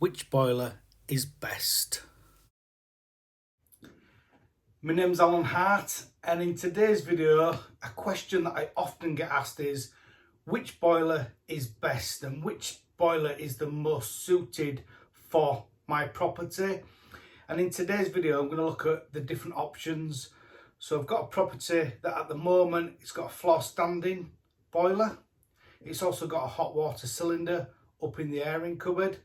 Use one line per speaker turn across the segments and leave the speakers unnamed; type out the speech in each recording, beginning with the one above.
Which boiler is best?
My name's Allen Hart, and in today's video, a question that I often get asked is which boiler is best and which boiler is the most suited for my property. And in today's video, I'm going to look at the different options. So I've got a property that at the moment, it's got a floor standing boiler. It's also got a hot water cylinder up in the airing cupboard.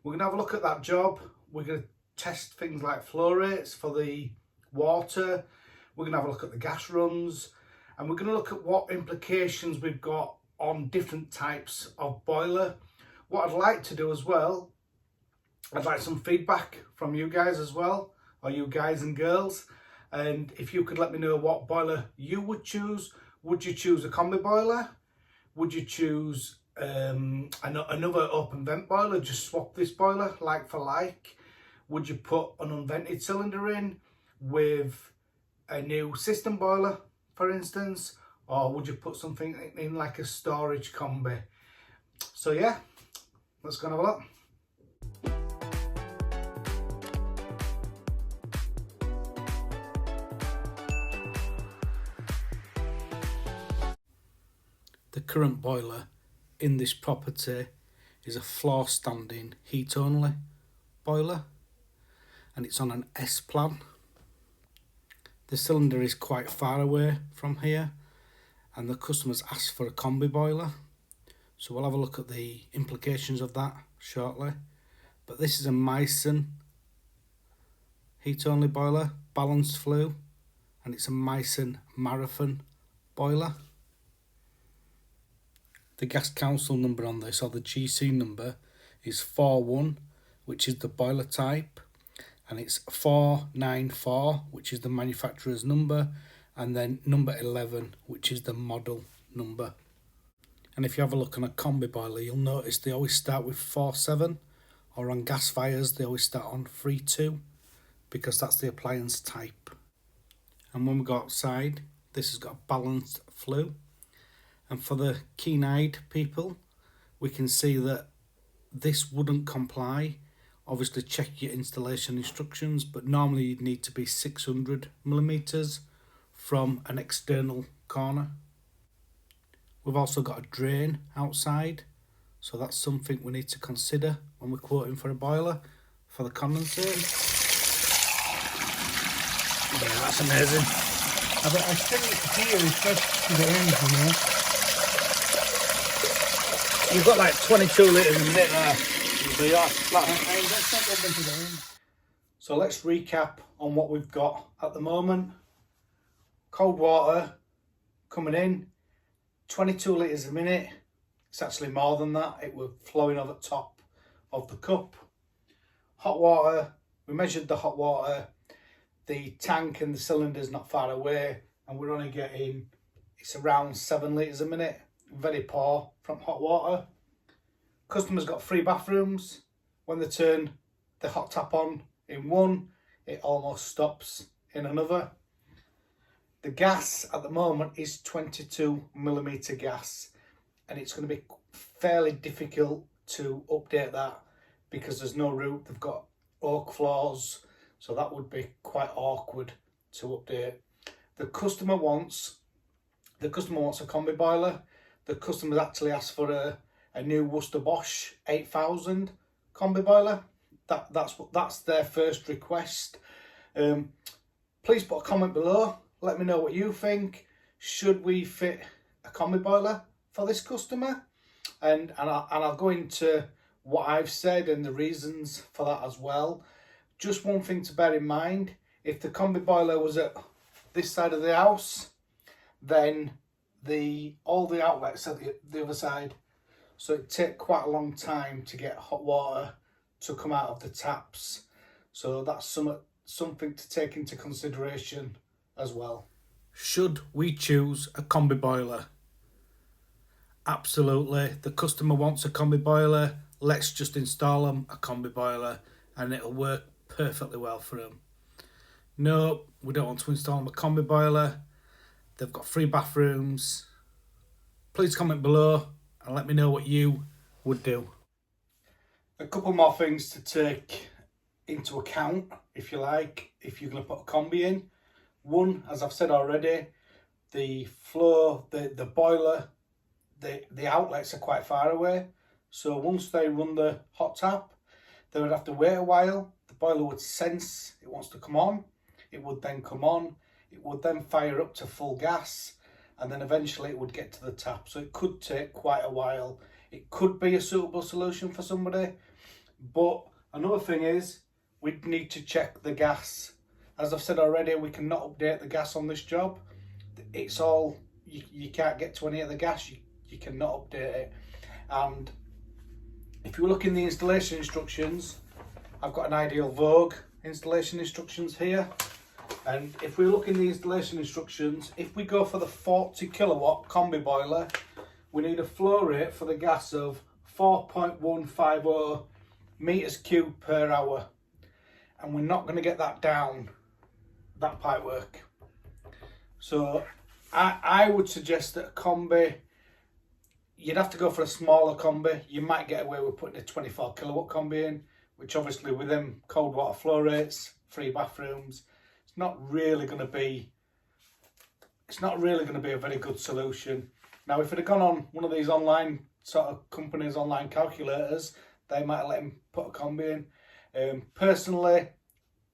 We're going to have a look at that job. We're going to test things like flow rates for the water. We're going to have a look at the gas runs, and we're going to look at what implications we've got on different types of boiler. What I'd like to do as well, I'd like some feedback from you guys as well, or you guys and girls. And if you could let me know what boiler you would choose. Would you choose a combi boiler? Would you choose another open vent boiler, just swap this boiler like for like? Would you put an unvented cylinder in with a new system boiler, for instance? Or would you put something in like a storage combi? So yeah, let's go and have a look.
The current boiler in this property is a floor standing heat only boiler, and it's on an S plan. The cylinder is quite far away from here, and the customer's asked for a combi boiler, so we'll have a look at the implications of that shortly. But this is a Meissen heat only boiler, balanced flue, and it's a Meissen Marathon boiler. The gas council number on this, or the GC number, is 41, which is the boiler type, and it's 494, which is the manufacturer's number, and then number 11, which is the model number. And if you have a look on a combi boiler, you'll notice they always start with 47, or on gas fires they always start on 32, because that's the appliance type. And when we go outside, this has got a balanced flue. And for the keen-eyed people, we can see that this wouldn't comply. Obviously check your installation instructions, but normally you'd need to be 600 millimeters from an external corner. We've also got a drain outside, so that's something we need to consider when we're quoting for a boiler for the condensate.
Yeah, that's amazing. I think here is best to the end, you know. You've got like 22 litres a minute there. So yeah, so let's recap on what we've got at the moment. Cold water coming in, 22 litres a minute. It's actually more than that. It was flowing over the top of the cup. Hot water, we measured the hot water. The tank and the cylinder's not far away, and we're only getting, it's around 7 litres a minute. Very poor from hot water. Customers got 3 bathrooms. When they turn the hot tap on in one, it almost stops in another. The gas at the moment is 22 millimeter gas, and it's going to be fairly difficult to update that because there's no roof. They've got oak floors, so that would be quite awkward to update. The customer wants a combi boiler. The customer's actually asked for a new Worcester Bosch 8000 combi boiler. That's their first request. Please put a comment below. Let me know what you think. Should we fit a combi boiler for this customer? And I'll go into what I've said and the reasons for that as well. Just one thing to bear in mind: if the combi boiler was at this side of the house, then all the outlets at the other side. So it'd take quite a long time to get hot water to come out of the taps. So that's something to take into consideration as well.
Should we choose a combi boiler? Absolutely. The customer wants a combi boiler. Let's just install them a combi boiler and it'll work perfectly well for them. No, we don't want to install them a combi boiler. They've got 3 bathrooms. Please comment below and let me know what you would do.
A couple more things to take into account, if you like, if you're going to put a combi in. One, as I've said already, the flow, the boiler, the outlets are quite far away. So once they run the hot tap, they would have to wait a while. The boiler would sense it wants to come on. It would then come on. It would then fire up to full gas, and then eventually it would get to the tap. So it could take quite a while. It could be a suitable solution for somebody. But another thing is, we'd need to check the gas. As I've said already, we cannot update the gas on this job. It's all, you can't get to any of the gas. You cannot update it. And if you look in the installation instructions, I've got an Ideal Vogue installation instructions here. And if we look in the installation instructions, if we go for the 40 kilowatt combi boiler, we need a flow rate for the gas of 4.150 meters cubed per hour. And we're not going to get that down, that pipe work. So I would suggest that a combi, you'd have to go for a smaller combi. You might get away with putting a 24 kilowatt combi in, which obviously with them cold water flow rates, 3 bathrooms, it's not really going to be a very good solution. Now, if it had gone on one of these online sort of companies, online calculators, they might let him put a combi in. Personally,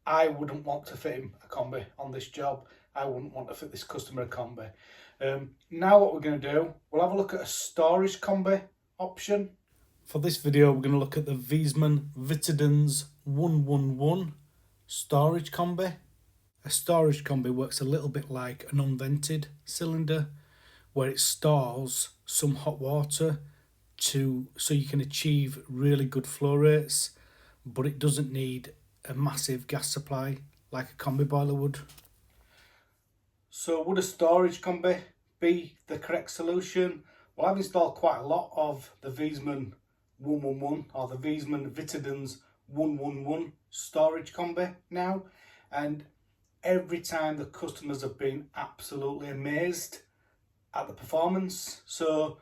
I wouldn't want to fit him a combi on this job. I wouldn't want to fit this customer a combi. Now what we're going to do, we'll have a look at a storage combi option.
For this video, we're going to look at the Viessmann Vitadens 111 storage combi. A storage combi works a little bit like an unvented cylinder, where it stores some hot water so you can achieve really good flow rates, but it doesn't need a massive gas supply like a combi boiler would.
So would a storage combi be the correct solution? Well, I've installed quite a lot of the Viessmann 111 or the Viessmann Vitadens 111 storage combi now, and every time the customers have been absolutely amazed at the performance. So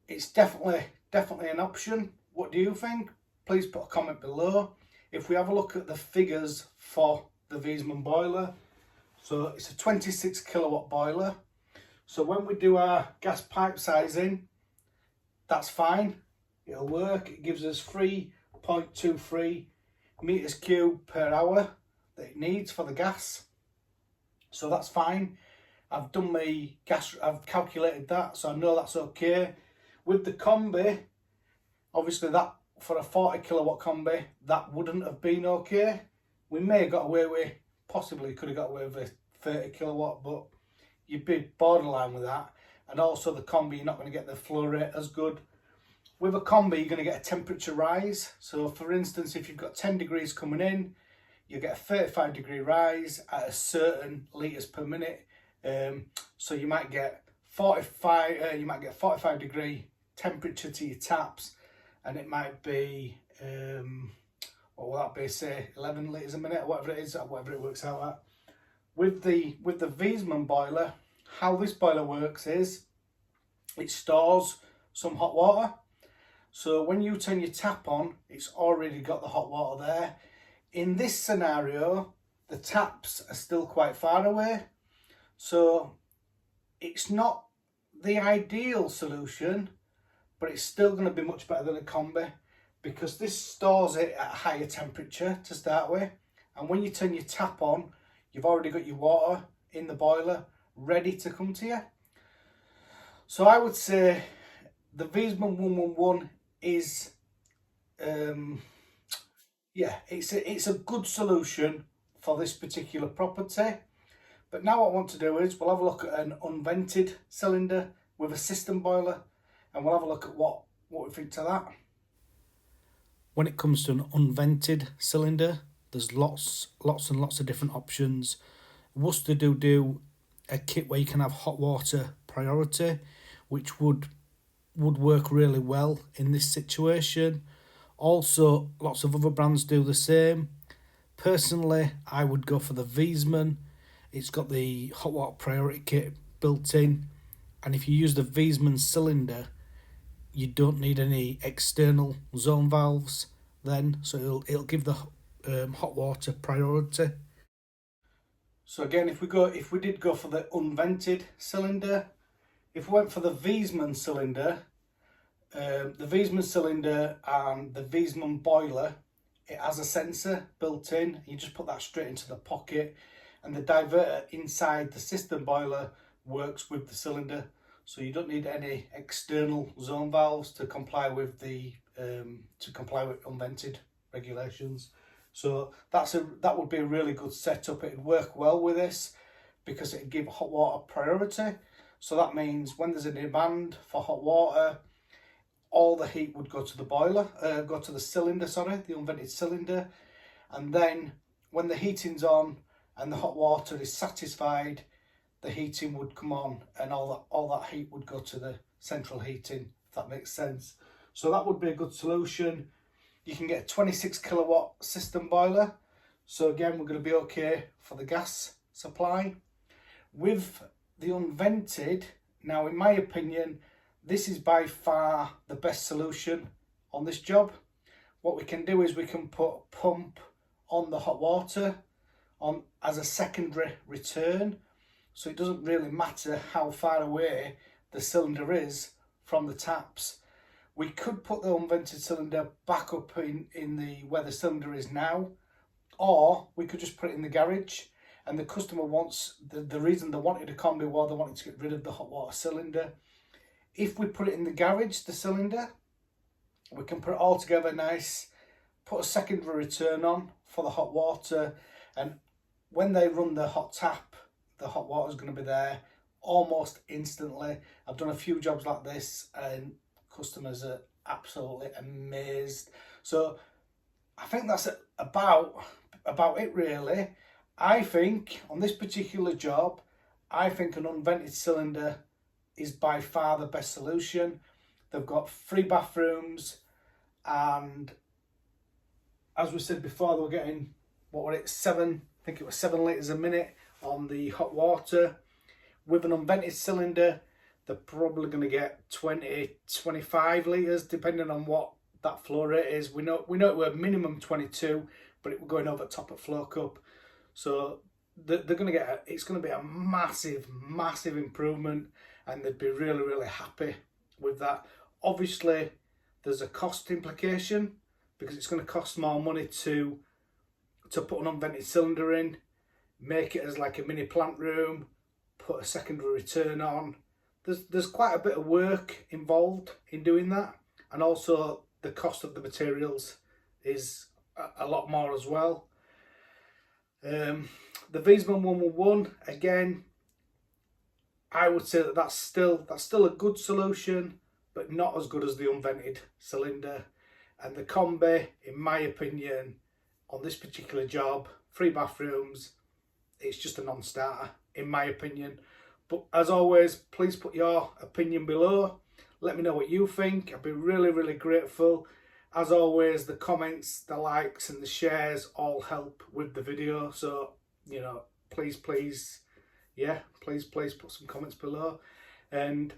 it's definitely an option. What do you think? Please put a comment below. If we have a look at the figures for the Viessmann boiler, so it's a 26 kilowatt boiler. So when we do our gas pipe sizing, that's fine. It'll work. It gives us 3.23 meters cubed per hour that it needs for the gas. So that's fine. I've done my gas, I've calculated that, so I know that's okay. With the combi, obviously that for a 40 kilowatt combi, that wouldn't have been okay. We may have got away with, possibly could have got away with a 30 kilowatt, but you'd be borderline with that. And also the combi, you're not going to get the flow rate as good. With a combi, you're going to get a temperature rise. So for instance, if you've got 10 degrees coming in, you get a 35 degree rise at a certain litres per minute. So you might get 45 degree temperature to your taps, and it might be what will that be, say 11 litres a minute or whatever it is, or whatever it works out at. With the Viessmann boiler, how this boiler works is it stores some hot water. So when you turn your tap on, it's already got the hot water there. In this scenario, the taps are still quite far away, so it's not the ideal solution, but it's still going to be much better than a combi, because this stores it at a higher temperature to start with, and when you turn your tap on, you've already got your water in the boiler ready to come to you. So I would say the Viessmann 111 is it's a good solution for this particular property. But now what I want to do is we'll have a look at an unvented cylinder with a system boiler, and we'll have a look at what we think to that.
When it comes to an unvented cylinder, there's lots and lots of different options. Worcester do a kit where you can have hot water priority, which would work really well in this situation. Also, lots of other brands do the same. Personally, I would go for the Viessmann. It's got the hot water priority kit built in, and if you use the Viessmann cylinder, you don't need any external zone valves then, so it'll give the hot water priority.
So again, if we did go for the unvented cylinder, if we went for the Wiesmann cylinder, the Wiesmann cylinder and the Wiesmann boiler, it has a sensor built in. You just put that straight into the pocket, and the diverter inside the system boiler works with the cylinder. So you don't need any external zone valves to comply with the unvented regulations. So that would be a really good setup. It'd work well with this because it'd give hot water priority. So that means when there's a demand for hot water, all the heat would go to the boiler, go to the cylinder, sorry, the unvented cylinder. And then when the heating's on and the hot water is satisfied, the heating would come on, and all that heat would go to the central heating, if that makes sense. So that would be a good solution. You can get a 26 kilowatt system boiler. So again, we're going to be okay for the gas supply. With the unvented, now in my opinion, this is by far the best solution on this job. What we can do is we can put a pump on the hot water on as a secondary return. So it doesn't really matter how far away the cylinder is from the taps. We could put the unvented cylinder back up in the where the cylinder is now, or we could just put it in the garage. And the customer wants, the reason they wanted a combi boiler, they wanted to get rid of the hot water cylinder. If we put it in the garage, the cylinder, we can put it all together nice, put a secondary return on for the hot water, and when they run the hot tap, the hot water is going to be there almost instantly. I've done a few jobs like this and customers are absolutely amazed. So I think that's about it really. I think on this particular job, I think an unvented cylinder is by far the best solution. They've got 3 bathrooms, and as we said before, they were getting, what were it, 7 litres a minute on the hot water. With an unvented cylinder, they're probably going to get 20-25 litres, depending on what that flow rate is. We know it were minimum 22, but it was going over top at flow cup. So they're going to get, it's going to be a massive improvement, and they'd be really happy with that. Obviously, there's a cost implication because it's going to cost more money to put an unvented cylinder in, make it as like a mini plant room, put a secondary return on. There's quite a bit of work involved in doing that, and also the cost of the materials is a lot more as well. The Wiesmann 111, again, I would say that's still a good solution, but not as good as the unvented cylinder. And the Combi, in my opinion, on this particular job, 3 bathrooms, it's just a non-starter, in my opinion. But as always, please put your opinion below. Let me know what you think. I'd be really grateful. As always, the comments, the likes and the shares all help with the video. So, you know, please put some comments below. And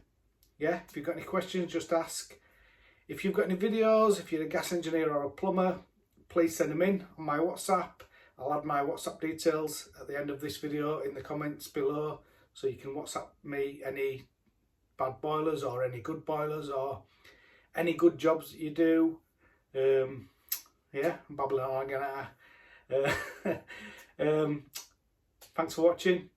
yeah, if you've got any questions, just ask. If you've got any videos, if you're a gas engineer or a plumber, please send them in on my WhatsApp. I'll add my WhatsApp details at the end of this video in the comments below, so you can WhatsApp me any bad boilers or any good boilers or any good jobs that you do. Yeah, I'm babbling on again. Thanks for watching.